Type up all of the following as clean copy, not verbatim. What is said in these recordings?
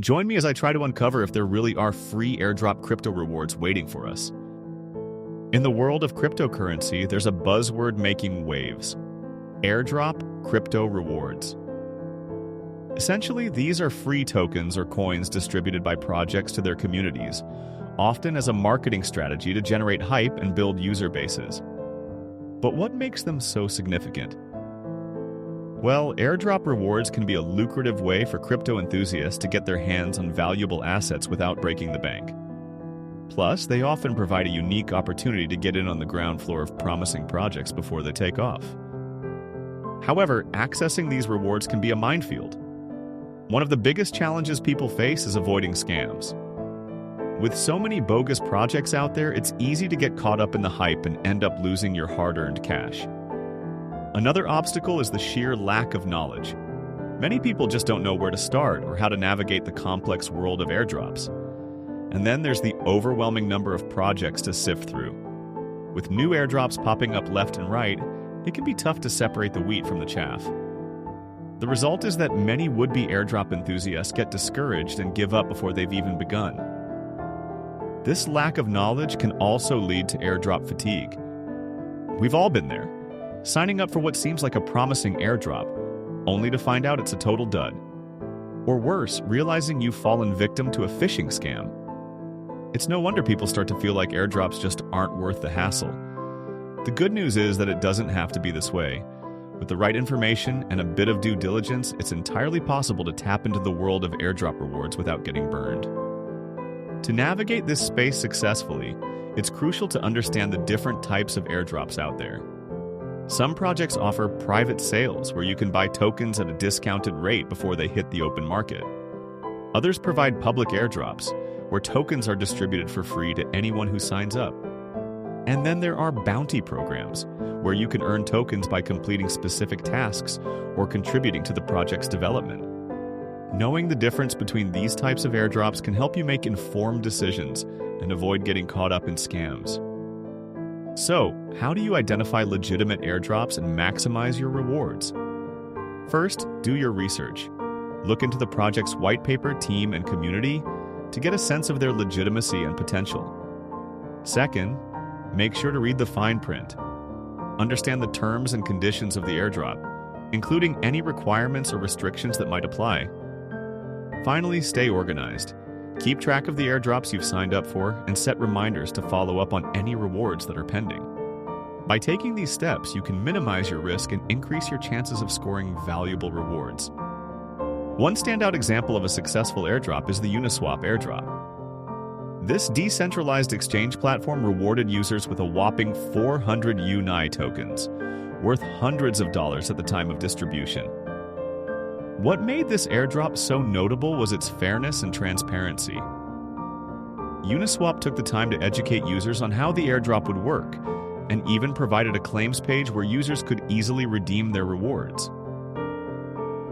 Join me as I try to uncover if there really are free airdrop crypto rewards waiting for us. In the world of cryptocurrency, there's a buzzword making waves: airdrop crypto rewards. Essentially, these are free tokens or coins distributed by projects to their communities, often as a marketing strategy to generate hype and build user bases. But what makes them so significant? Well, airdrop rewards can be a lucrative way for crypto enthusiasts to get their hands on valuable assets without breaking the bank. Plus, they often provide a unique opportunity to get in on the ground floor of promising projects before they take off. However, accessing these rewards can be a minefield. One of the biggest challenges people face is avoiding scams. With so many bogus projects out there, it's easy to get caught up in the hype and end up losing your hard-earned cash. Another obstacle is the sheer lack of knowledge. Many people just don't know where to start or how to navigate the complex world of airdrops. And then there's the overwhelming number of projects to sift through. With new airdrops popping up left and right, it can be tough to separate the wheat from the chaff. The result is that many would-be airdrop enthusiasts get discouraged and give up before they've even begun. This lack of knowledge can also lead to airdrop fatigue. We've all been there, signing up for what seems like a promising airdrop, only to find out it's a total dud. Or worse, realizing you've fallen victim to a phishing scam. It's no wonder people start to feel like airdrops just aren't worth the hassle. The good news is that it doesn't have to be this way. With the right information and a bit of due diligence, it's entirely possible to tap into the world of airdrop rewards without getting burned. To navigate this space successfully, it's crucial to understand the different types of airdrops out there. Some projects offer private sales where you can buy tokens at a discounted rate before they hit the open market. Others provide public airdrops, where tokens are distributed for free to anyone who signs up. And then there are bounty programs, where you can earn tokens by completing specific tasks or contributing to the project's development. Knowing the difference between these types of airdrops can help you make informed decisions and avoid getting caught up in scams. So, how do you identify legitimate airdrops and maximize your rewards? First, do your research. Look into the project's white paper, team, and community to get a sense of their legitimacy and potential. Second, make sure to read the fine print. Understand the terms and conditions of the airdrop, including any requirements or restrictions that might apply. Finally, stay organized. Keep track of the airdrops you've signed up for and set reminders to follow up on any rewards that are pending. By taking these steps, you can minimize your risk and increase your chances of scoring valuable rewards. One standout example of a successful airdrop is the Uniswap airdrop. This decentralized exchange platform rewarded users with a whopping 400 UNI tokens, worth hundreds of dollars at the time of distribution. What made this airdrop so notable was its fairness and transparency. Uniswap took the time to educate users on how the airdrop would work, and even provided a claims page where users could easily redeem their rewards.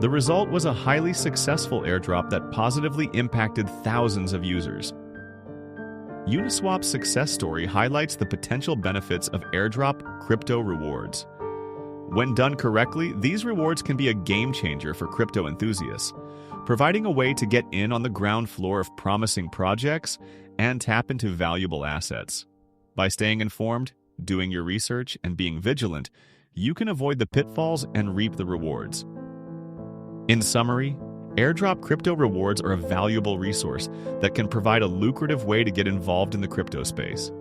The result was a highly successful airdrop that positively impacted thousands of users. Uniswap's success story highlights the potential benefits of airdrop crypto rewards. When done correctly, these rewards can be a game changer for crypto enthusiasts, providing a way to get in on the ground floor of promising projects and tap into valuable assets. By staying informed, doing your research, and being vigilant, you can avoid the pitfalls and reap the rewards. In summary, airdrop crypto rewards are a valuable resource that can provide a lucrative way to get involved in the crypto space.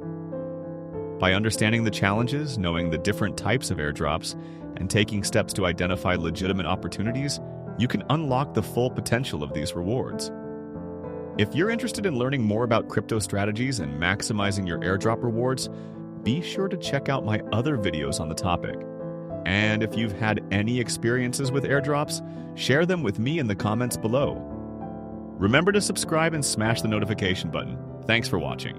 By understanding the challenges, knowing the different types of airdrops, and taking steps to identify legitimate opportunities, you can unlock the full potential of these rewards. If you're interested in learning more about crypto strategies and maximizing your airdrop rewards, be sure to check out my other videos on the topic. And if you've had any experiences with airdrops, share them with me in the comments below. Remember to subscribe and smash the notification button. Thanks for watching.